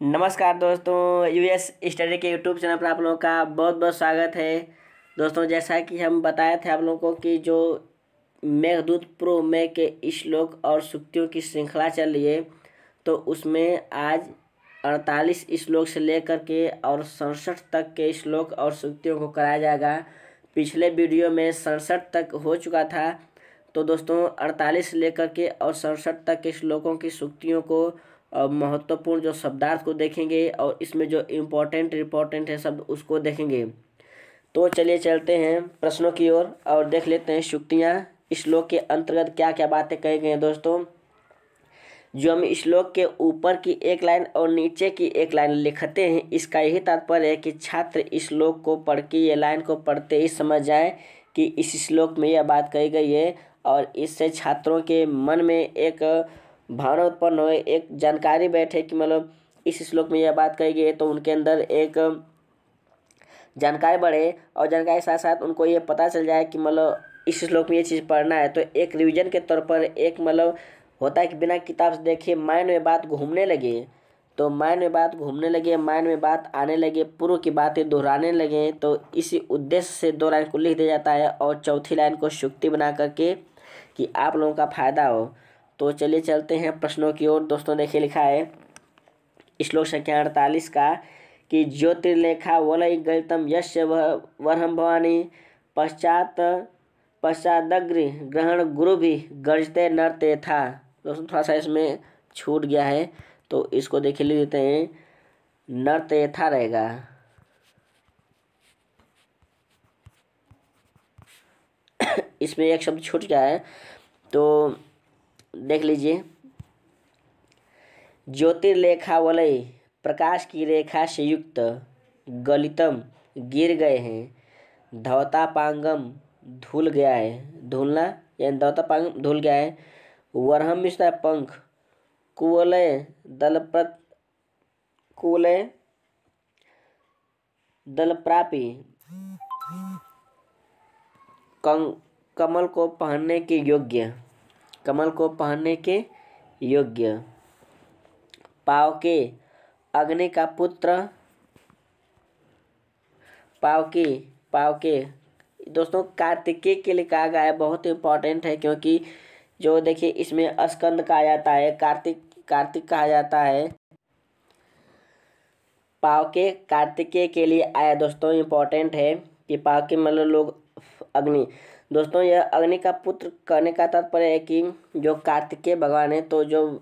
नमस्कार दोस्तों, US study के यूट्यूब चैनल पर आप लोगों का बहुत बहुत स्वागत है। दोस्तों, जैसा कि हम बताए थे आप लोगों को कि जो मेघदूत प्रो में के श्लोक और सूक्तियों की श्रृंखला चल रही है, तो उसमें आज 48 श्लोक से लेकर के और 67 तक के श्लोक और सूक्तियों को कराया जाएगा। पिछले वीडियो में 67 तक हो चुका था। तो दोस्तों 48 से लेकर के और 67 तक के श्लोकों की सूक्तियों को और महत्वपूर्ण जो शब्दार्थ को देखेंगे और इसमें जो इम्पोर्टेंट है शब्द उसको देखेंगे। तो चलिए चलते हैं प्रश्नों की ओर और देख लेते हैं सूक्तियाँ श्लोक के अंतर्गत क्या क्या बातें कही गई हैं। दोस्तों, जो हम श्लोक के ऊपर की एक लाइन और नीचे की एक लाइन लिखते हैं, इसका यही तात्पर्य है कि छात्र श्लोक को पढ़ के ये लाइन को पढ़ते ही समझ जाए कि इस श्लोक में यह बात कही गई है, और इससे छात्रों के मन में एक भावना उत्पन्न हो, एक जानकारी बैठे कि मतलब इस श्लोक में यह बात कही गई है, तो उनके अंदर एक जानकारी बढ़े और जानकारी के साथ साथ उनको ये पता चल जाए कि मतलब इस श्लोक में ये चीज़ पढ़ना है। तो एक रिवीजन के तौर पर एक मतलब होता है कि बिना किताब से देखे माइंड में बात घूमने लगे, तो माइंड में बात घूमने लगे, माइंड में बात आने लगे, पूर्व की बातें दोहराने लगे, तो इसी उद्देश्य से 2 लाइन को लिख दिया जाता है और चौथी लाइन को सूक्ति बना करके कि आप लोगों का फायदा हो। तो चलिए चलते हैं प्रश्नों की ओर। दोस्तों देखिए, लिखा है श्लोक संख्या 48 का कि ज्योतिर्लेखा वलय गलितम यस्य वरहम भवानी पश्चादग्र ग्रहण गुरु भी गर्जते नरते था। दोस्तों थोड़ा सा इसमें छूट गया है, तो इसको देखिए लिख देते हैं, नरते था रहेगा। इसमें एक शब्द छूट गया है, तो देख लीजिए। ज्योतिर्लेखा वलय, प्रकाश की रेखा से युक्त, गलितम गिर गए हैं, धवतापांगम धुल गया है, धुलना यानी धवतापांगम धुल गया है, वरहम मिश्रा पंख, कुवलय दलप्रापी कमल को पहनने के योग्य, कमल को पहनने के योग्य, पावके अग्नि का पुत्र, पावके दोस्तों कार्तिकेय के लिए कहा गया है, बहुत इंपॉर्टेंट है, क्योंकि जो देखिए इसमें स्कंद कहा जाता है, कार्तिक कहा जाता है। पावके कार्तिकेय के लिए आया। दोस्तों इंपॉर्टेंट है कि पावके मतलब लोग अग्नि। दोस्तों यह अग्नि का पुत्र कहने का तात्पर्य है कि जो कार्तिकेय भगवान है, तो जो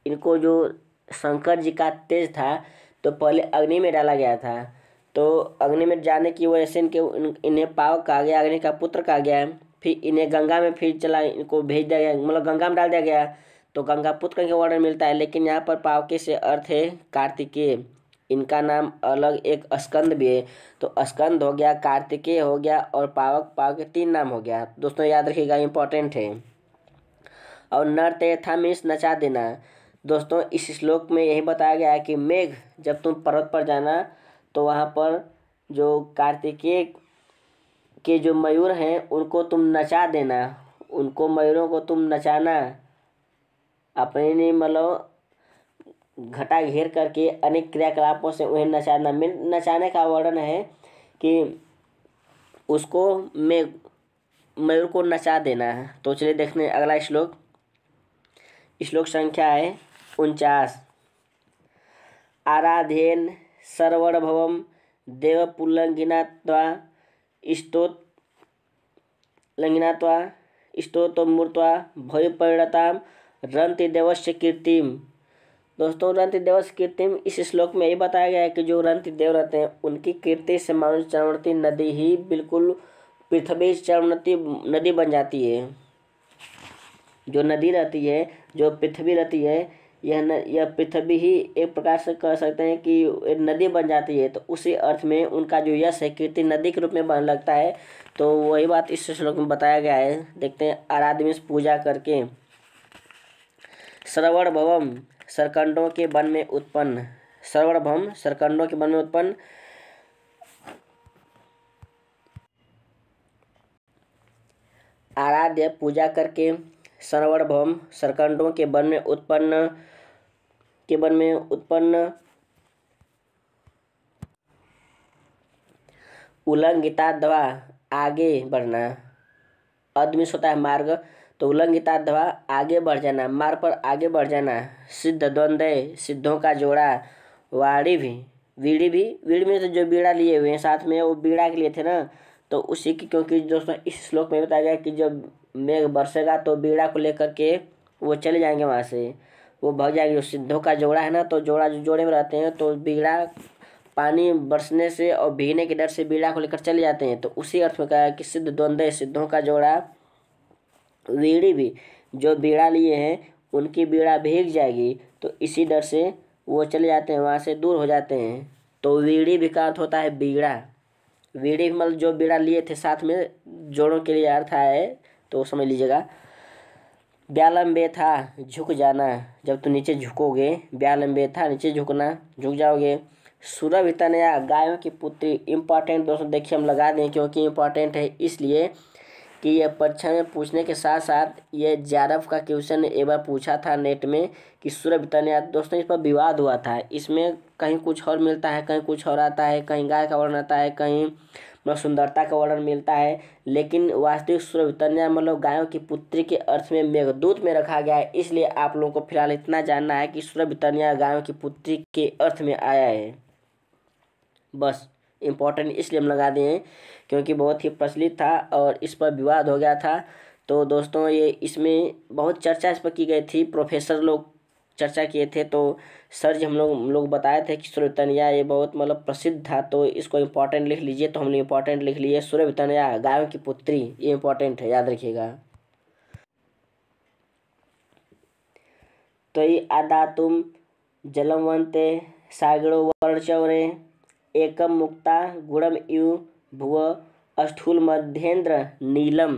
इनको जो शंकर जी का तेज था, तो पहले अग्नि में डाला गया था, तो अग्नि में जाने की वजह से इन्हें पावक कहा गया, अग्नि का पुत्र कहा गया है। फिर इन्हें गंगा में फिर चला, इनको भेज दिया गया, मतलब गंगा में डाल दिया गया, तो गंगा पुत्र का वर्णन मिलता है। लेकिन यहाँ पर पावके से अर्थ है कार्तिकेय, इनका नाम अलग एक स्कंद भी है, तो स्कंद हो गया, कार्तिकेय हो गया और पावक के 3 नाम हो गया। दोस्तों याद रखिएगा, इंपॉर्टेंट है। और नर था मीन्स नचा देना। दोस्तों इस श्लोक में यही बताया गया है कि मेघ जब तुम पर्वत पर जाना, तो वहाँ पर जो कार्तिकेय के जो मयूर हैं उनको तुम नचा देना, उनको मयूरों को तुम नचाना, अपने मतलब घटा घेर करके अनेक क्रियाकलापों से उन्हें नचाना। नचाने का वर्णन है कि उसको मयूर को नचा देना है। तो चलिए देखने अगला श्लोक। श्लोक संख्या है 49। आराध्येन सर्वणभवम देवपुल्लंघिनात्वा स्तोत्रमूर्त्वा भयपरिणताम रंति देवस्य कीर्तिम। दोस्तों रंति देवस्य कीर्तिम, इस श्लोक में ये बताया गया है कि जो रंति देव रहते हैं उनकी कीर्ति से मानो चरवणती नदी ही बिल्कुल पृथ्वी चरवणती नदी बन जाती है। जो नदी रहती है, जो पृथ्वी रहती है, यह पृथ्वी ही एक प्रकार से कह सकते हैं कि नदी बन जाती है। तो उसी अर्थ में उनका जो यश है, कीर्ति नदी के रूप में बन लगता है। तो वही बात इस श्लोक में बताया गया है। देखते हैं, आराध्य में पूजा करके, श्रवण भवम सरकंडों के वन में उत्पन्न, श्रवण भवम सरकंडों के वन में उत्पन्न, आराध्य पूजा करके, श्रवण भवम सरकंडों के वन में उत्पन्न उल्लंघिताध्वा आगे बढ़ना। अदमिस होता है मार्ग, तो उल्लंघिताध्वा आगे बढ़ जाना, मार्ग पर आगे बढ़ जाना। सिद्ध द्वंद्व सिद्धों का जोड़ा। वाड़ी भी वीड़ी में तो जो बीड़ा लिए हुए हैं साथ में, वो बीड़ा के लिए थे ना, तो उसी की, क्योंकि दोस्तों इस श्लोक में बताया गया कि जब मेघ बरसेगा तो बीड़ा को लेकर के वो चले जाएंगे, वहाँ से वो भाग जाएंगे। जो सिद्धों का जोड़ा है ना, तो जोड़ा जो जोड़े में रहते हैं, तो बीड़ा पानी बरसने से और भीगने के डर से बीड़ा को लेकर चले जाते हैं। तो उसी अर्थ में कहा है कि सिद्ध द्वंद्व सिद्धों का जोड़ा। वीड़ी भी जो बीड़ा लिए हैं उनकी बीड़ा भीग जाएगी, तो इसी डर से वो चले जाते हैं, वहाँ से दूर हो जाते हैं। तो वीड़ी भी का अर्थ होता है बीड़ा। वीड़ी मतलब जो बीड़ा लिए थे साथ में, जोड़ों के लिए अर्थ है, तो समझ लीजिएगा। व्यालंबे था झुक जाना, जब तुम नीचे झुकोगे। व्यालंबे था नीचे झुकना, झुक जाओगे। सुरभितनया गायों की पुत्री। इम्पॉर्टेंट दोस्तों देखिए हम लगा दें, क्योंकि इम्पॉर्टेंट है इसलिए कि यह परीक्षा में पूछने के साथ साथ ये JRF का क्वेश्चन एक बार पूछा था नेट में कि सुरभितनया। दोस्तों इस पर विवाद हुआ था, इसमें कहीं कुछ और मिलता है, कहीं कुछ और आता है, कहीं गाय का वर्णन आता है, कहीं मतलब सुंदरता का वर्णन मिलता है। लेकिन वास्तविक सुरभितनया मतलब गायों की पुत्री के अर्थ में मेघदूत में रखा गया है। इसलिए आप लोगों को फिलहाल इतना जानना है कि सुरभितनया गायों की पुत्री के अर्थ में आया है। बस इम्पोर्टेंट इसलिए हम लगा दिए हैं क्योंकि बहुत ही प्रचलित था और इस पर विवाद हो गया था। तो दोस्तों ये इसमें बहुत चर्चा इस पर की गई थी, प्रोफेसर लोग चर्चा किए थे। तो सर जी हम लोग बताए थे कि सुरभितनया ये बहुत मतलब प्रसिद्ध था, तो इसको इम्पोर्टेंट लिख लीजिए। तो हमने इम्पोर्टेंट लिख लिए, सुरभितनया गायों की पुत्री, ये इम्पोर्टेंट है, याद रखिएगा। तो ये आदातुम जलमवंते सागरो वर्णचौरे एकम मुक्ता गुणम इव भुव अस्थूल मध्येंद्र नीलम।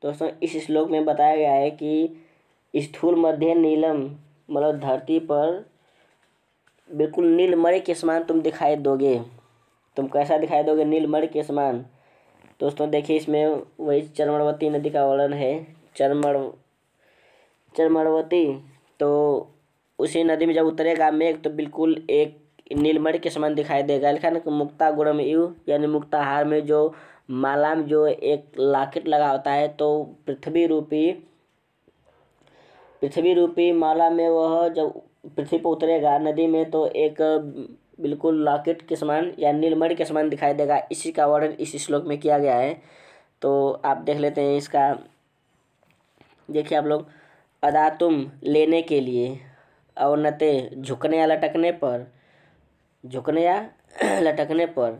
दोस्तों इस श्लोक में बताया गया है कि स्थूल मध्य नीलम मतलब धरती पर बिल्कुल नीलमणि के समान तुम दिखाई दोगे। तुम कैसा दिखाई दोगे? नीलमणि के समान। दोस्तों देखिए इसमें वही चर्मणवती नदी का वर्णन है। चर्मणवती, तो उसी नदी में जब उतरेगा मेघ तो बिल्कुल एक नीलमणि के समान दिखाई देगा। लिखा ना कि मुक्ता गुणम इव, यानी मुक्ताहार में जो माला में जो एक लॉकेट लगा होता है, तो पृथ्वी रूपी माला में वह जब पृथ्वी पर उतरेगा नदी में, तो एक बिल्कुल लॉकेट के समान या नीलमणि के समान दिखाई देगा। इसी का वर्णन इस श्लोक में किया गया है। तो आप देख लेते हैं इसका। देखिए आप लोग, अदातुम लेने के लिए, अवनते झुकने या लटकने पर, झुकने या लटकने पर।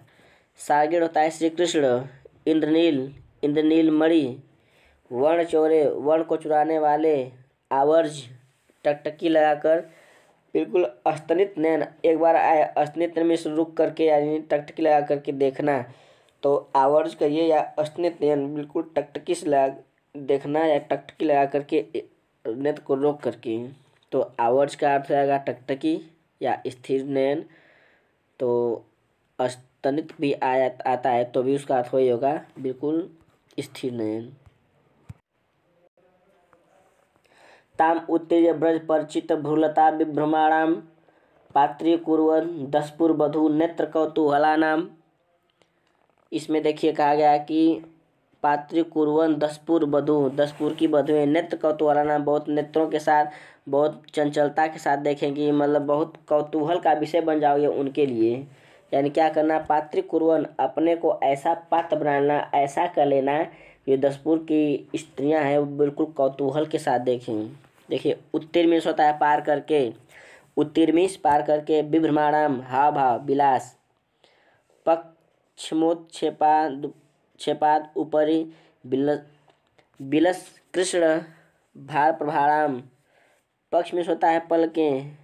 सागिर होता है श्री कृष्ण। इंद्रनील मणि। वर्ण चोरे वर्ण को चुराने वाले। आवर्ज टकटकी लगाकर, बिल्कुल अस्तनित नयन, एक बार आए अस्तनित नयन में से रुक करके यानी टकटकी लगा करके देखना। तो आवर्ज कहिए या अस्तनित नयन, बिल्कुल टकटकी से लगा देखना या टकटकी लगा करके नेत्र को रोक करके। तो आवर्ज का अर्थ आएगा टकटकी या स्थिर नयन। तो अस्तनित भी आता है तो भी उसका अर्थ वही होगा, बिल्कुल स्थिर नयन। ताम उत्तेज ब्रज परिचित भ्रुलता विभ्रमाणाम पात्रीकुर्वन् दशपुर बधू नेत्र कौतूहलानाम। इसमें देखिए कहा गया कि पात्रीकुर्वन् दशपुर बधू, दशपुर की बधुएं नेत्र कौतूहलानाम बहुत नेत्रों के साथ, बहुत चंचलता के साथ देखेंगी, मतलब बहुत कौतूहल का विषय बन जाओगे उनके लिए। यानी क्या करना? पात्रीकुर्वन् अपने को ऐसा पात्र बनाना, ऐसा कर लेना कि दशपुर की स्त्रियां हैं वो बिल्कुल कौतूहल के साथ देखें। देखिए उत्तीर्मिश होता है पार करके, उत्तीर्मिश पार करके। विभ्रमाणाम हाव भाव विलास। पक्षमोत्क्षेपाद ऊपरी बिलस कृष्ण भार प्रभाराम। पक्ष में होता है पलकें।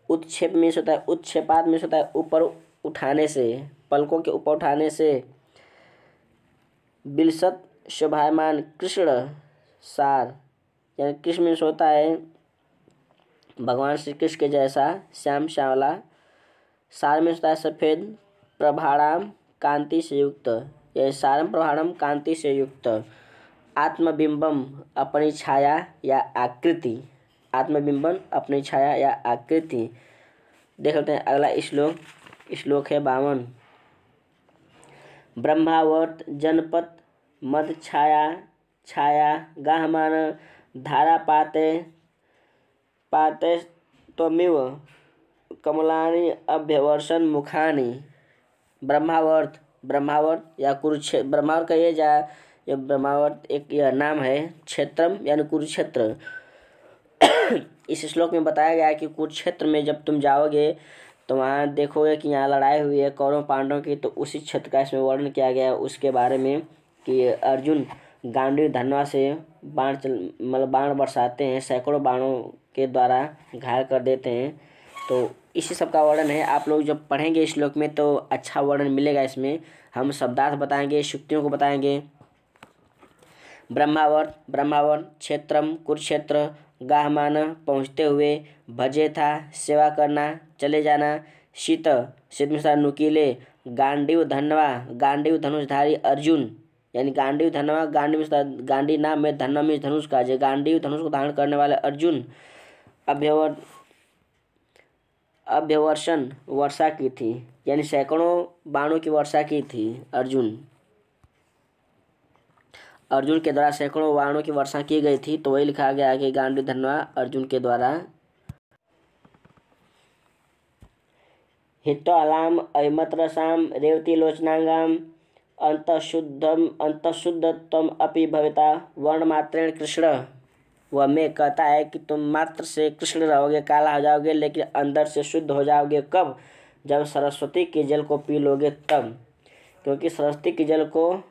उत्क्षेप में होता है, उत्क्षेपाद में होता है ऊपर उठाने से, पलकों के ऊपर उठाने से। बिलसत शोभायमान कृष्ण सार, यानी कृष्ण में होता है भगवान श्री कृष्ण के जैसा श्याम श्यामला। सार में होता है सफ़ेद। प्रभाराम कांति से युक्त, यानी सारम प्रभारम कांति से युक्त। आत्मबिंबम अपनी छाया या आकृति, आत्मबिंबन अपनी छाया या आकृति। देख लेते हैं अगला श्लोक है 52। ब्रह्मावर्त जनपद मद छाया छाया गाहमान धारा पाते पाते त्वमिव कमलानि अभ्यवर्षण मुखानि। ब्रह्मावर्त ब्रह्मावर्त या कुरुक्षेत्र, ब्रह्मावर्त का ये ब्रह्मावर्त एक यह नाम है। क्षेत्रम यानी कुरुक्षेत्र। इस श्लोक में बताया गया है कि कुरुक्षेत्र में जब तुम जाओगे तो वहाँ देखोगे कि यहाँ लड़ाई हुई है कौरव पांडवों की, तो उसी क्षेत्र का इसमें वर्णन किया गया है उसके बारे में कि अर्जुन गांडीव धनुष से बाण बरसाते हैं, सैकड़ों बाणों के द्वारा घायल कर देते हैं। तो इसी सब का वर्णन है। आप लोग जब पढ़ेंगे इस श्लोक में तो अच्छा वर्णन मिलेगा। इसमें हम शब्दार्थ बताएंगे, शुक्तियों को बताएंगे। ब्रह्मावर्त क्षेत्रम कुरुक्षेत्र गाहमान पहुँचते हुए, भजे था सेवा करना, चले जाना, शीत में नुकीले, गांडीव धनुषधारी अर्जुन यानी गांडीव धनवा, गांडी नाम में धनवा में धनुष का, जो गांडीव धनुष को धारण करने वाले अर्जुन अभ्यवर्षण वर्षा की थी, यानी सैकड़ों बाणों की वर्षा की थी। अर्जुन के द्वारा सैकड़ों बाणों की वर्षा की गई थी। तो वही लिखा गया कि गांडीव धनवा अर्जुन के द्वारा। हितो अलाम अभिमत्रसाम रेवती लोचनांगाम अंतशुद्धत्वम अपि भविता वर्णमात्रेण कृष्ण। वह मैं कहता है कि तुम मात्र से कृष्ण रहोगे, काला हो जाओगे, लेकिन अंदर से शुद्ध हो जाओगे। कब? जब सरस्वती के जल को पी लोगे तब, क्योंकि सरस्वती के जल को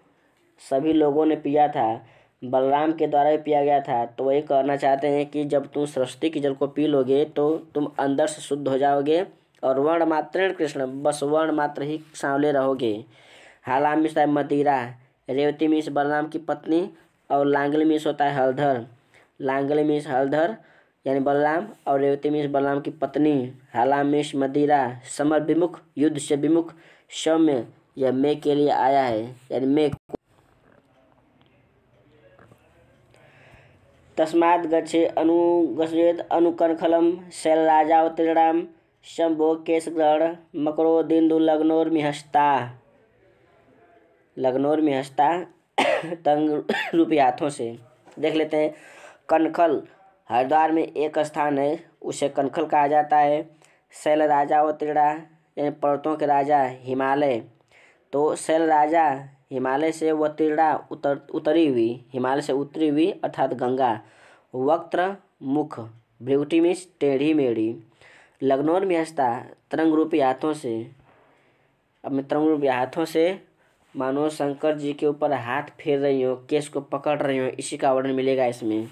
सभी लोगों ने पिया था, बलराम के द्वारा भी पिया गया था। तो वही कहना चाहते हैं कि जब तुम सरस्वती के जल को पी लोगे तो तुम अंदर से शुद्ध हो जाओगे और वर्ण मात्रेण कृष्ण, बस वर्ण मात्र ही सांवले रहोगे। हालाम मिस मदिरा, रेवती मिस बलराम की पत्नी, और लांगली मिस होता है हलधर। लांगली मिस हलधर यानी बलराम, और रेवती मिस बलराम की पत्नी। हालाम मिस मदिरा समर विमुख, युद्ध से विमुख। सौम्य यह मैं के लिए आया है, यानी मैं। तस्मात् गच्छेद अनुकनखलम शैलराजावतीर्णाम शंभो केशग्रहण मकरोदिन्दु लग्नोर्मिहस्ता तंग रूपी हाथों से। देख लेते हैं। कनखल हरिद्वार में एक स्थान है, उसे कनखल कहा जाता है। शैल राजावतीर्णा यानी पर्वतों के राजा हिमालय। तो शैल राजा हिमालय से वतीर्णा उतरी हुई, हिमालय से उतरी हुई अर्थात गंगा। वक्त्र मुख, भ्रुकुटी में टेढ़ी मेढ़ी। लग्नोर में हंसता तरंग रूपी हाथों से, अपने तरंग रूपी हाथों से मानो शंकर जी के ऊपर हाथ फेर रही हो, केस को पकड़ रही हो, इसी का वर्णन मिलेगा इसमें।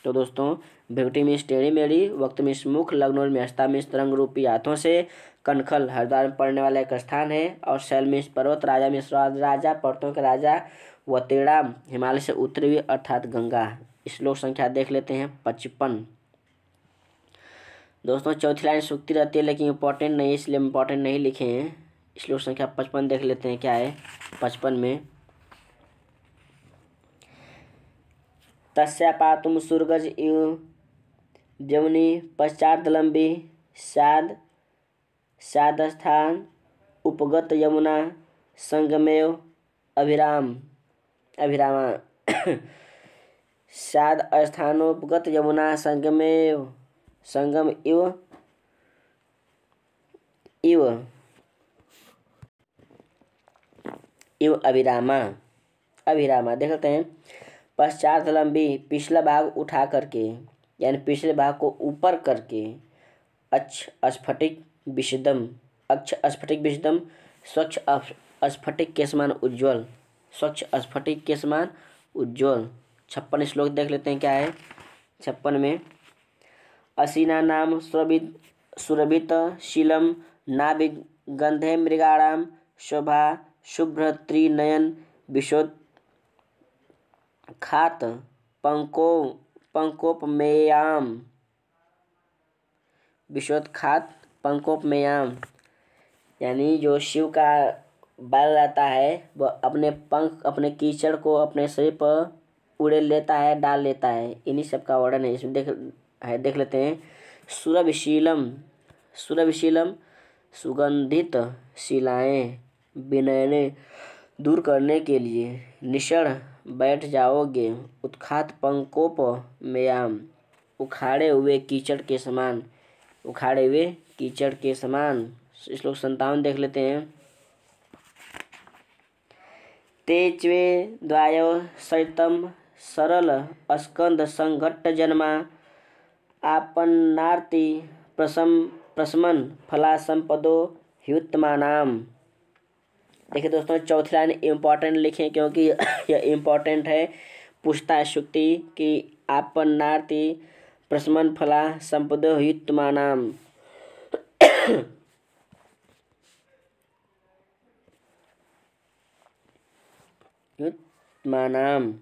तो दोस्तों, भ्रुकुटी में टेढ़ी मेढ़ी, वक्त में मुख, लग्नोर में हंसता में तरंग रूपी हाथों से। कनखल हरिद्वार में पड़ने वाला एक स्थान है। और शैल में पर्वत, राजा में राजा, पर्वतों के राजा, वतीर्णा हिमालय से उतरी हुई अर्थात गंगा। श्लोक संख्या देख लेते हैं 55। दोस्तों, चौथी लाइन सूक्ति रहती है लेकिन इंपॉर्टेंट नहीं, इसलिए इंपॉर्टेंट नहीं लिखे हैं। श्लोक संख्या 55 देख लेते हैं क्या है 55 में। तस्या पातुम सुरगज इव जमुनी पश्चादलंबी साधस्थान उपगत यमुना संगमेव अभिरामा साध स्थानोपगत यमुना संगम इव अभिरामा देख लेते हैं। पश्चात लंबी, पिछला भाग उठा करके, यानी पिछले भाग को ऊपर करके। अक्ष स्फटिक विशदम, स्वच्छ स्फटिक के समान उज्ज्वल, 56 श्लोक देख लेते हैं क्या है 56 में। असीना नाम सुरभित शीलम नाभिगंधे मृगाणाम शोभा शुभ्र त्रिनयन विशोद खात पंकोपमेयाम, यानी जो शिव का बाल रहता है वह अपने पंख, अपने कीचड़ को अपने शरीर पर उड़े लेता है, डाल लेता है। इन्हीं सब का वर्णन है इसमें देख लेते हैं। सुरभिशीलम सुगंधित शिलाएं विनयने दूर करने के लिए निषण बैठ जाओगे, उत्खात पंकोप में उखाड़े हुए कीचड़ के समान, उखाड़े हुए कीचड़ के समान। श्लोक 57 देख लेते हैं। ते च्वे द्वायो सहितम सरल स्कंद संघट्ट जन्मा आपन्नार्ति प्रशमन फला संपदो ह्युत्मानाम। देखिए दोस्तों, चौथी लाइन इम्पॉर्टेंट लिखें क्योंकि यह इम्पॉर्टेंट है। पूछता है शुक्ति कि आपन्नार्ति प्रशमन फला संपदो ह्युत्मानाम। ह्युत्मानाम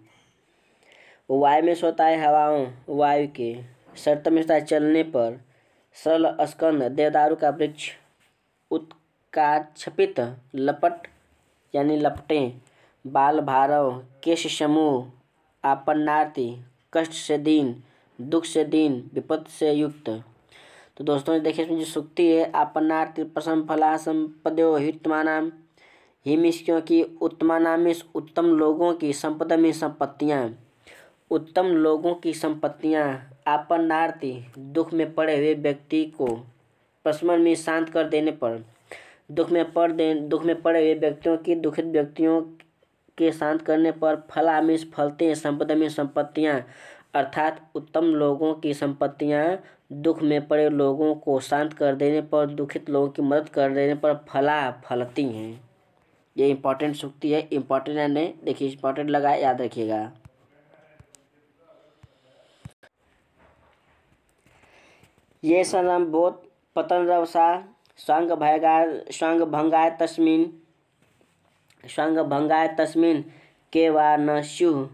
वायु में सोता है हवाओं वायु के, शर्त में होता है चलने पर, सरल स्कंद देवदारू का वृक्ष, उत्काक्षपित लपट यानी लपटें, बाल भारव केश समूह, आपन्नार्ति कष्ट से दीन, दुख से दीन, विपत्ति से युक्त। तो दोस्तों देखिए इसमें जो सूक्ति है, आपन्नार्ति प्रसम फला संपद्यो हितमानाम, ही मीन्स क्योंकि उत्तमानाम मीन्स उत्तम लोगों की, संपदा में संपत्तियाँ, उत्तम लोगों की संपत्तियाँ, आपन्नार्ति दुख में पड़े हुए व्यक्ति को, प्रशमन में शांत कर देने पर, दुख में पड़े हुए व्यक्तियों की, दुखित व्यक्तियों के शांत करने पर, फला मीन्स फलते हैं, संपदा में संपत्तियाँ, अर्थात उत्तम लोगों की संपत्तियाँ दुख में पड़े लोगों को शांत कर देने पर, दुखित लोगों की मदद कर देने पर फलती हैं। ये इम्पोर्टेंट सूक्ति है, इम्पोर्टेंट है नहीं, देखिए इम्पोर्टेंट लगा है, याद रखिएगा। ये सर्वबोध पतन रवसा स्वांग भंगाय तस्मिन् के वा न स्युः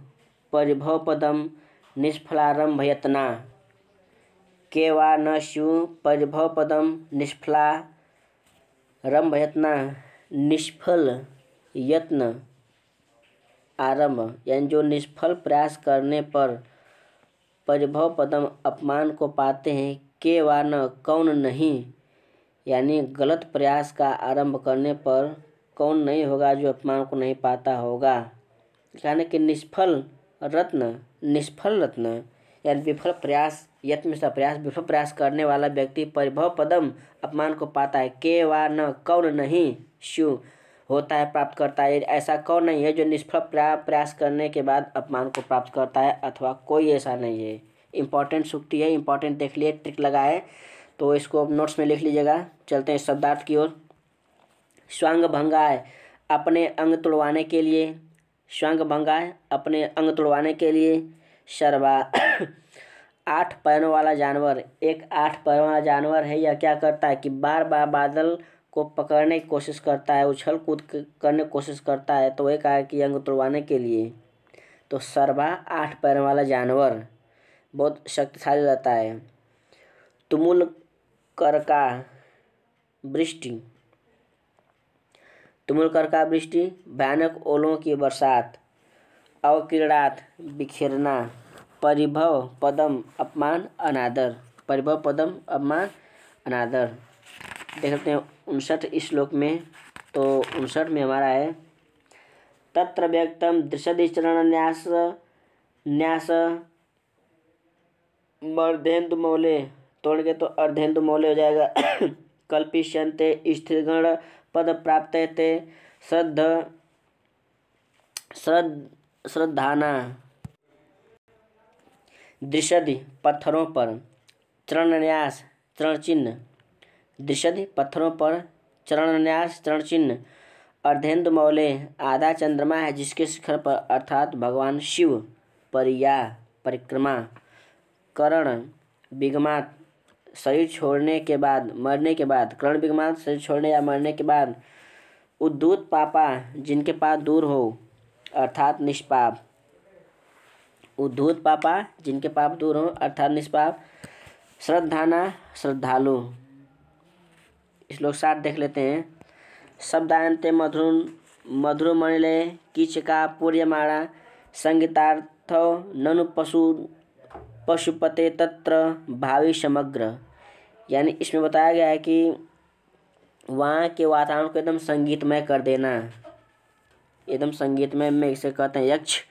परिभव पदम निष्फलारंभयत्ना, के वा न स्युः परिभव पदम निष्फलारंभयत्ना, निष्फल यत्न आरंभ यानी जो निष्फल प्रयास करने पर परिभव पदम अपमान को पाते हैं, के वा न कौन नहीं यानी गलत प्रयास का आरंभ करने पर कौन नहीं होगा जो अपमान को नहीं पाता होगा। कहने कि निष्फल रत्न यानी विफल प्रयास, यत्न में प्रयास, विफल प्रयास करने वाला व्यक्ति परिभव पदम अपमान को पाता है, के वा न कौन नहीं स्यु होता है प्राप्त करता है, ऐसा कौन नहीं है जो निष्फल प्रयास करने के बाद अपमान को प्राप्त करता है, अथवा कोई ऐसा नहीं है। इम्पॉर्टेंट सूक्ति है, इम्पॉर्टेंट देख लिए, ट्रिक लगा है तो इसको अब नोट्स में लिख लीजिएगा। चलते हैं शब्दार्थ की ओर। स्वांग भंगाय अपने अंग तुड़वाने के लिए, स्वांग भंगाय अपने अंग तुड़वाने के लिए, सर्वा 8 पैरों वाला जानवर, एक 8 पैरों वाला जानवर है। यह क्या करता है कि बार बार बादल को पकड़ने की कोशिश करता है, उछल कूद करने की कोशिश करता है, तो वही कहा कि अंग तुड़वाने के लिए। तो सर्वा 8 पैरों वाला जानवर बहुत शक्तिशाली रहता है। तुमुल करका वृष्टि, तुमुल करका वृष्टि भयानक ओलों की बरसात, अवक्रीड़ात बिखेरना, परिभव पदम अपमान अनादर, परिभव पदम अपमान अनादर। देख सकते हैं 59 श्लोक में। तो 59 में हमारा है तत्र व्यक्तम दृशदि चरण न्यास मर्धेन्दु मौले, तोड़ेंगे तो अर्धेन्दु मौले हो जाएगा। कल्पिष्यन्ते स्थिरगण पद प्राप्यते श्रद्धाना, दृशदि पत्थरों पर, चरणन्यास चरण चिन्ह, दृशदि पत्थरों पर, चरणन्यास चरण चिन्ह, अर्धेन्दु मौले आधा चंद्रमा है जिसके शिखर पर अर्थात भगवान शिव, परिक्रमा, करण विगमात शरीर छोड़ने के बाद, मरने के बाद, करण विगमात शरीर छोड़ने या मरने के बाद, उद्धूत पापा जिनके पाप दूर हो अर्थात निष्पाप, उद्धूत पापा जिनके पाप दूर हो अर्थात निष्पाप, श्रद्धाना श्रद्धालु। श्लोक 60 देख लेते हैं। शब्दान्ते मधुरमणिलय कीचका पूर्यमाणा, संगीतार्थो ननु पशुपते तत्र भावी समग्र, यानी इसमें बताया गया है कि वहाँ के वातावरण को एकदम संगीतमय कर देना, एकदम संगीतमय मेघ से कहते हैं यक्ष।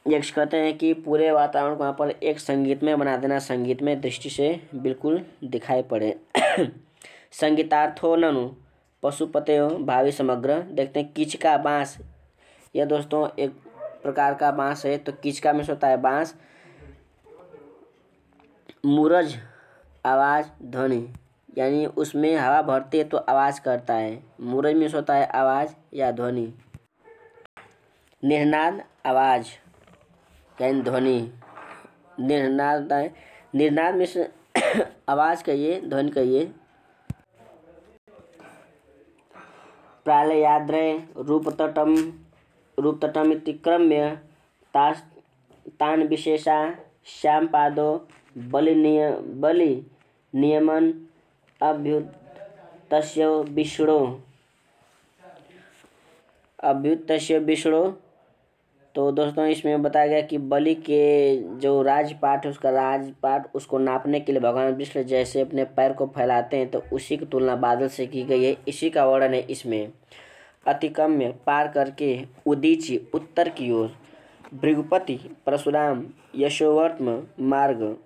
यक्ष कहते हैं कि पूरे वातावरण को वहाँ पर एक संगीतमय बना देना, संगीतमय दृष्टि से बिल्कुल दिखाई पड़े। संगीतार्थो ननु पशुपतयो भावी समग्र। देखते हैं कीचका बाँस, यह दोस्तों एक प्रकार का बाँस है। तो कीचका में होता है बाँस। मूरज आवाज़ ध्वनि, यानी उसमें हवा भरती है तो आवाज़ करता है। मूरज में होता है आवाज़ या ध्वनि। निर्नाद आवाज़ यानी ध्वनि। निर्नाद निर्नाद में से आवाज़ कहिए, ध्वनि कहिए। प्रालयाद्रय रूपतटम इतिक्रम्य तान विशेषा श्यामपादो बलि नियमन अभ्युत्तस्य विष्णु। तो दोस्तों इसमें बताया गया कि बलि के जो राजपाट है, उसका राजपाट उसको नापने के लिए भगवान विष्णु जैसे अपने पैर को फैलाते हैं, तो उसी की तुलना बादल से की गई है। इसी का वर्णन है इसमें। अतिक्रम्य पार करके, उदीची उत्तर की ओर, भृगुपति परशुराम यशोवर्त्म मार्ग,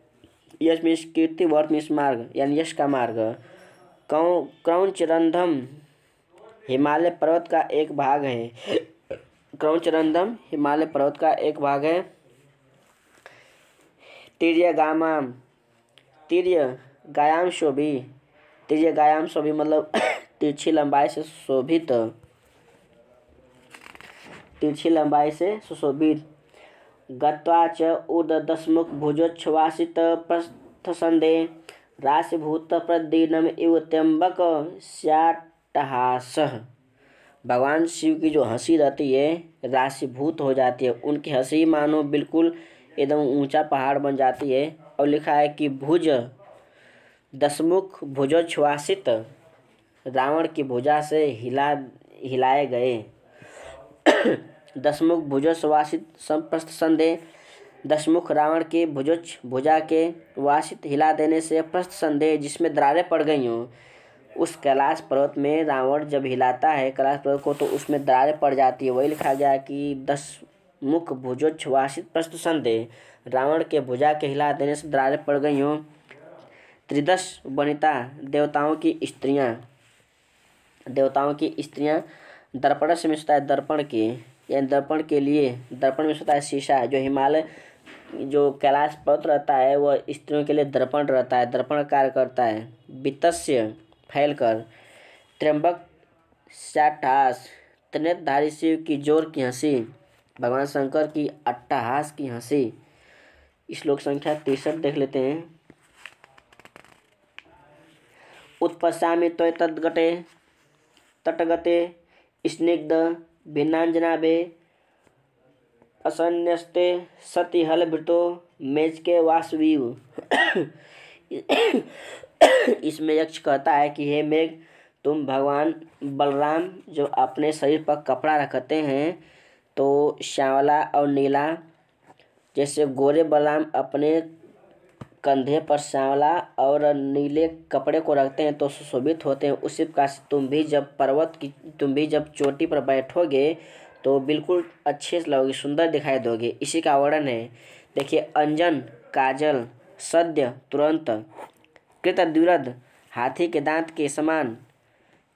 यश में कीर्तिवर्त्म इस मार्ग यानी यश का मार्ग। क्रौंचरंधम हिमालय पर्वत का एक भाग है। क्रौंचरंधम हिमालय पर्वत का एक भाग है। तिर्यगायाम शोभी मतलब तिरछी लंबाई से शोभित, तिरछी लंबाई से सुशोभित। गत्वा च ऊर्ध्वदशमुख भुजोच्छ्वासित प्रस्थसंदे राशिभूत प्रदीनम इव त्र्यंबक स्याट्टहासः। भगवान शिव की जो हंसी रहती है राशिभूत हो जाती है। उनकी हंसी मानो बिल्कुल एकदम ऊंचा पहाड़ बन जाती है। और लिखा है कि भुज दशमुख भुजोच्छ्वासित, रावण की भुजा से हिलाए गए। दशमुख भुजोच्छ्वासित प्रस्थ संदेह, दशमुख रावण की भुजा के वासित हिला देने से प्रस्थ संदेह जिसमें दरारें पड़ गई हों, उस कैलाश पर्वत में रावण जब हिलाता है कैलाश पर्वत को तो उसमें दरारें पड़ जाती है। वही लिखा गया कि दशमुख भुजोच्छ्वासित प्रस्थ संदेह, रावण के भुजा के हिला देने से दरारें पड़ गई हों। त्रिदश वनिता देवताओं की स्त्रियां दर्पण से मिलता है दर्पण के, यानी दर्पण के लिए, दर्पण में होता है शीशा। जो हिमालय जो कैलाश पर्वत रहता है वह स्त्रियों के लिए दर्पण रहता है, दर्पण कार्य करता है। वित्तस्य फैलकर, त्र्यंबक स्याट्टहास त्रिनेत्रधारी शिव की जोर की हंसी, भगवान शंकर की अट्टहास की हंसी। श्लोक संख्या 63 देख लेते हैं। उत्पश्यामि त्वत्तटे तटगते स्निग्ध भिन्नांजनाभे असन्यस्ते सति हलभृतो मेचके वासवीव। इसमें यक्ष कहता है कि हे मेघ, तुम भगवान बलराम जो अपने शरीर पर कपड़ा रखते हैं तो श्यामला और नीला, जैसे गोरे बलराम अपने कंधे पर श्यामला और नीले कपड़े को रखते हैं तो सुशोभित होते हैं, उसी प्रकार से तुम भी जब चोटी पर बैठोगे तो बिल्कुल अच्छे से लगोगे, सुंदर दिखाई दोगे। इसी का वर्णन है। देखिए, अंजन काजल, सद्य तुरंत, कृतद्विरद हाथी के दांत के समान,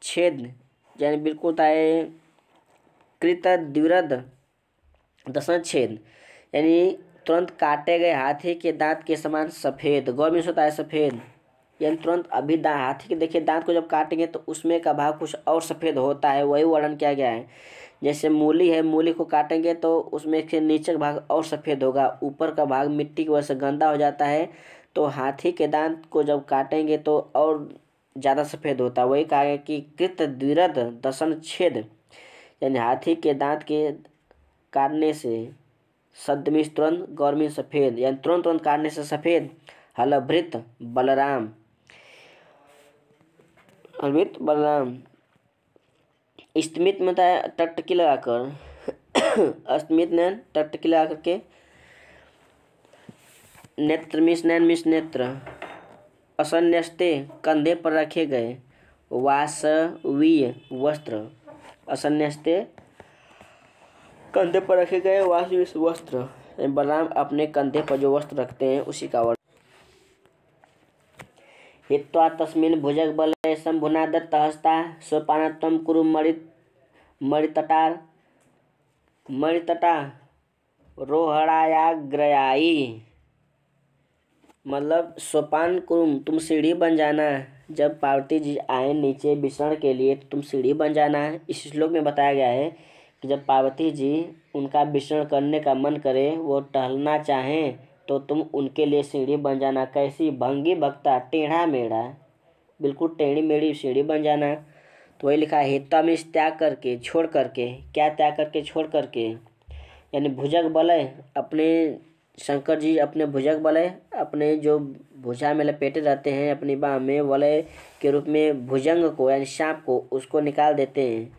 छेद यानी बिल्कुल ताए, कृतद्विरद दसन छेद यानी तुरंत काटे गए हाथी के दांत के समान सफ़ेद। गौर में होता है सफ़ेद यानी तुरंत अभी हाथी के देखिए दांत को जब काटेंगे तो उसमें का भाग कुछ और सफ़ेद होता है, वही वर्णन किया गया है। जैसे मूली है, मूली को काटेंगे तो उसमें के नीचे का भाग और सफ़ेद होगा, ऊपर का भाग मिट्टी की वजह से गंदा हो जाता है। तो हाथी के दांत को जब काटेंगे तो और ज़्यादा सफ़ेद होता है। वही कहा गया कि कृतद्विरद दसन छेद यानी हाथी के दांत के काटने से, सद्य तुरंत, गौर में सफ़ेद यानी तुरंत काटने से सफ़ेद। हलभृत बलराम, हलभृत बलराम, स्मित में टकटकी लगाकर स्मित नैन टकटकी लगा करके, नेत्र मिस नैन मिस नेत्र, असन्यस्ते कंधे पर रखे गए, वासवीय वस्त्र, असन्यस्ते कंधे पर रखे गए वस्त्र। बलराम अपने कंधे पर जो वस्त्र रखते हैं उसी का वर्ण। हित्वा तस्मिन् भुजगबले शंभुना दत्तहस्ता सोपानत्वं कुरु मणितटा रोहणायाग्रयायी। मतलब सोपान कुरुम, तुम सीढ़ी बन जाना। जब पार्वती जी आए नीचे विचरण के लिए तो तुम सीढ़ी बन जाना। इस श्लोक में बताया गया है कि जब पार्वती जी उनका विचरण करने का मन करे, वो टहलना चाहें, तो तुम उनके लिए सीढ़ी बन जाना। कैसी? भंगी भक्ता, टेढ़ा मेढ़ा, बिल्कुल टेढ़ी मेढ़ी सीढ़ी बन जाना। तो वही लिखा है, हित्वा में त्याग करके, छोड़ करके। क्या त्याग करके? छोड़ करके, यानी भुजग बलय, अपने शंकर जी अपने भुजग बलय, अपने जो भुजा में लपेटे रहते हैं अपनी बाह में, वलय के रूप में भुजंग को यानी सांप को उसको निकाल देते हैं।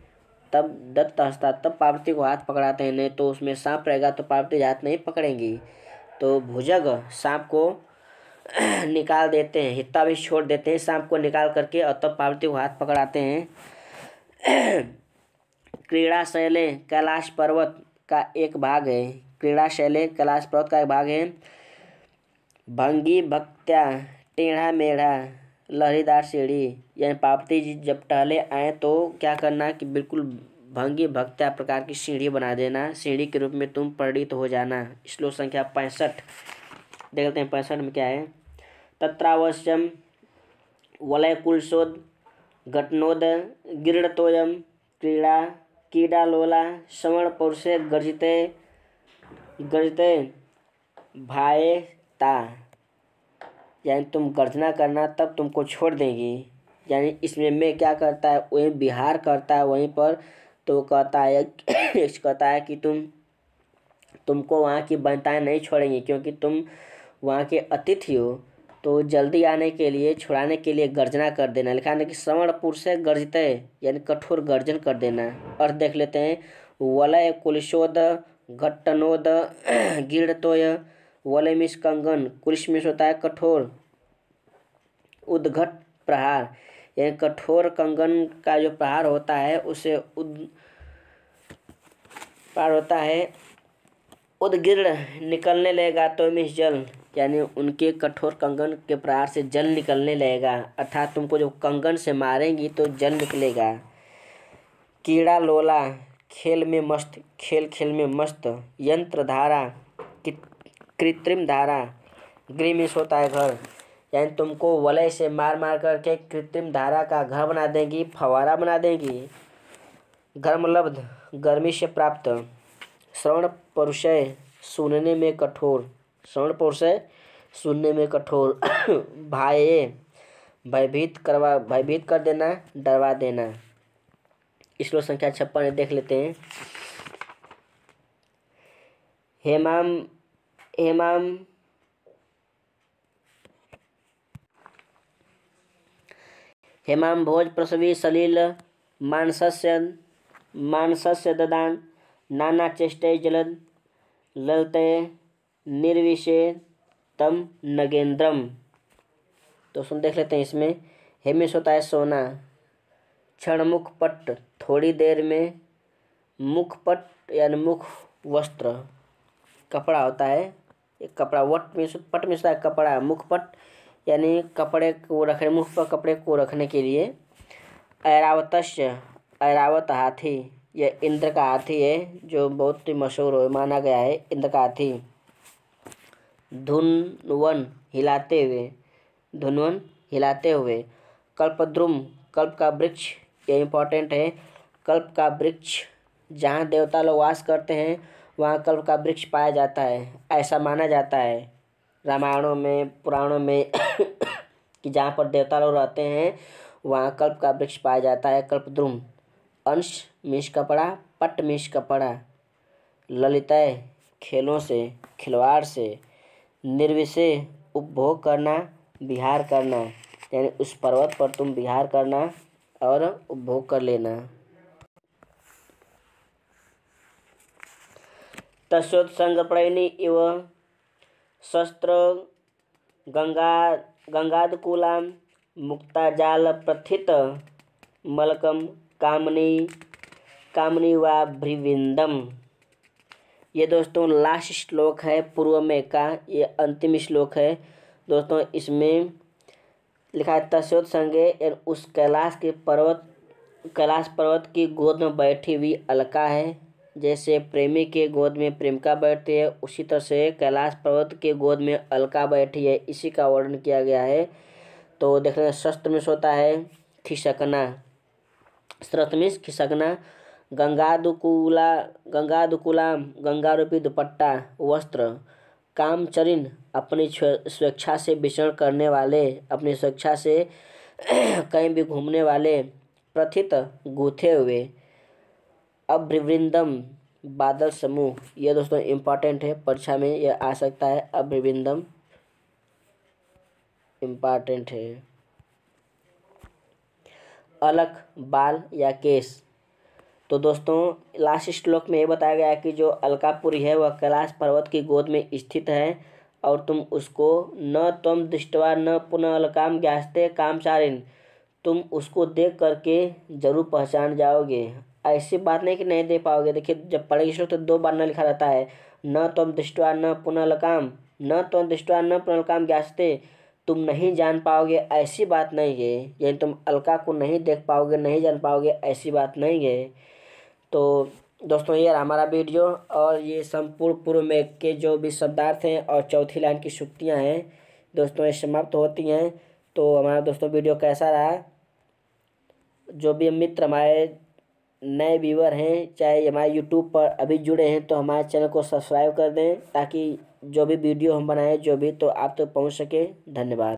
तब दत्त हस्ता, तब पार्वती को हाथ पकड़ाते हैं। नहीं तो उसमें सांप रहेगा तो पार्वती हाथ नहीं पकड़ेंगी। तो भुजग सांप को निकाल देते हैं, हित्ता भी छोड़ देते हैं सांप को निकाल करके, और तब पार्वती को हाथ पकड़ाते हैं। क्रीड़ा शैले कैलाश पर्वत का एक भाग है। क्रीड़ा शैले कैलाश पर्वत का एक भाग है। भंगी भक्त्या, टेढ़ा मेढ़ा लहरीदार सीढ़ी, यानी पार्वती जी जब टहले आए तो क्या करना कि बिल्कुल भंगी भक्त्या प्रकार की सीढ़ी बना देना। सीढ़ी के रूप में तुम परिणित हो जाना। श्लोक संख्या 65 देख लेते हैं। 65 में क्या है? तत्रावश्यम वलय कुलशोद घटनोद गिरणतोयम क्रीड़ा कीडालोला श्रवण पौरुषे गर्जिते भाएता। यानी तुम गर्जना करना तब तुमको छोड़ देंगी। यानी इसमें मैं क्या करता है, वहीं विहार करता है वहीं पर। तो कहता है कि तुमको वहाँ की वनिताएं नहीं छोड़ेंगी, क्योंकि तुम वहाँ के अतिथि हो। तो जल्दी आने के लिए, छुड़ाने के लिए गर्जना कर देना। लिखा है कि श्रवण पुरुषे गर्जिते, यानी कठोर गर्जन कर देना। अर्थ देख लेते हैं। वलय कुलिशोद घट्टनोद गिरणतोय। वलय मिस कंगन, कुलिश मिस होता है कठोर, उद्घट प्रहार, यानी कठोर कंगन का जो प्रहार होता है उसे प्रहार होता है। उद्गीर्ण, निकलने लगेगा तो मिस जल, यानी उनके कठोर कंगन के प्रहार से जल निकलने लगेगा। अर्थात तुमको जो कंगन से मारेंगी तो जल निकलेगा। कीड़ा लोला, खेल में मस्त, खेल खेल में मस्त। यंत्र धारा, कृत्रिम धारा, गृह मिस होता है घर, यानी तुमको वलय से मार मार करके कृत्रिम धारा का घर बना देंगी, फवारा बना देंगी। घर्मलब्ध, गर्मी से प्राप्त। श्रवण पौरुषय, सुनने में कठोर, श्रवण पौरुषय सुनने में कठोर। भाये, भयभीत कर देना, डरवा देना। श्लोक संख्या 56 देख लेते हैं। हेमाम भोज प्रसवी सलिल मानसस्य ददान नाना चेष्टे जलद ललते निर्विशे तम नगेंद्रम। तो सुन देख लेते हैं इसमें। हेमिस होता है सोना। क्षण मुखपट, थोड़ी देर में। मुखपट यानी मुख वस्त्र, कपड़ा होता है। एक कपड़ा, पट में होता है कपड़ा। मुखपट यानी कपड़े को रखने, मुख पर कपड़े को रखने के लिए। ऐरावतस्य, ऐरावत हाथी, यह इंद्र का हाथी है जो बहुत ही मशहूर हो माना गया है, इंद्र का हाथी। धुनवन, हिलाते हुए, धुनवन हिलाते हुए। कल्पद्रुम, कल्प का वृक्ष, ये इम्पोर्टेंट है। कल्प का वृक्ष, जहाँ देवता लोग वास करते हैं वहाँ कल्प का वृक्ष पाया जाता है, ऐसा माना जाता है रामायणों में, पुराणों में। कि जहाँ पर देवता लोग रहते हैं वहाँ कल्प का वृक्ष पाया जाता है, कल्पद्रुम। अंश मिश कपड़ा, पट मिश कपड़ा। ललितय, खेलों से, खिलवाड़ से। निर्विषय, उपभोग करना, विहार करना, यानी उस पर्वत पर तुम विहार करना और उपभोग कर लेना। तस्योत्संगप्रणयिनी इव शस्त्र गंगादकुलां मुक्ताजाल प्रथित मलकम कामनी कामनी व भृविंदम। ये दोस्तों लास्ट श्लोक है पूर्व में का, ये अंतिम श्लोक है दोस्तों। इसमें लिखा है तस्योत्संगे, उस कैलाश पर्वत की गोद में बैठी हुई अलका है। जैसे प्रेमी के गोद में प्रेमिका बैठती है, उसी तरह से कैलाश पर्वत के गोद में अलका बैठी है, इसी का वर्णन किया गया है। तो देख रहे हैं शस्त्र में होता है खिसकना, शस्त्र में खिसकना। गंगादुकुला गंगा रूपी दुपट्टा वस्त्र। कामचरिन अपनी स्वेच्छा से विचरण करने वाले, अपनी स्वेच्छा से कहीं भी घूमने वाले। प्रथित गूथे हुए। अभ्रवृंदम बादल समूह। यह दोस्तों इम्पॉर्टेंट है, परीक्षा में यह आ सकता है। अभ्रवृंदम इम्पॉर्टेंट है। अलक बाल या केस। तो दोस्तों लास्ट श्लोक में ये बताया गया है कि जो अलकापुरी है वह कैलाश पर्वत की गोद में स्थित है, और तुम उसको न त्वं दृष्ट्वा न पुनः अलकाम ज्ञास्ते कामचारिन, तुम उसको देख करके जरूर पहचान जाओगे। ऐसी बात नहीं कि नहीं दे पाओगे। देखिए जब पढ़ेंगे श्लोक तो 2 बार न लिखा रहता है, न त्वं दृष्ट्वा न पुनः अलकाम, न त्वं दृष्ट्वा न पुनः अलकाम ज्ञास्ते, तुम नहीं जान पाओगे, ऐसी बात नहीं है। यानी तुम अलका को नहीं देख पाओगे, नहीं जान पाओगे, ऐसी बात नहीं है। तो दोस्तों ये हमारा वीडियो, और ये संपूर्ण पूर्व में के जो भी शब्दार्थ हैं और चौथी लाइन की सूक्तियाँ हैं दोस्तों ये समाप्त होती हैं। तो हमारा दोस्तों वीडियो कैसा रहा, जो भी मित्र हमारे नए व्यूअर हैं, चाहे हमारे यूट्यूब पर अभी जुड़े हैं, तो हमारे चैनल को सब्सक्राइब कर दें, ताकि जो भी वीडियो हम बनाएं जो भी, तो आप तक पहुंच सके। धन्यवाद।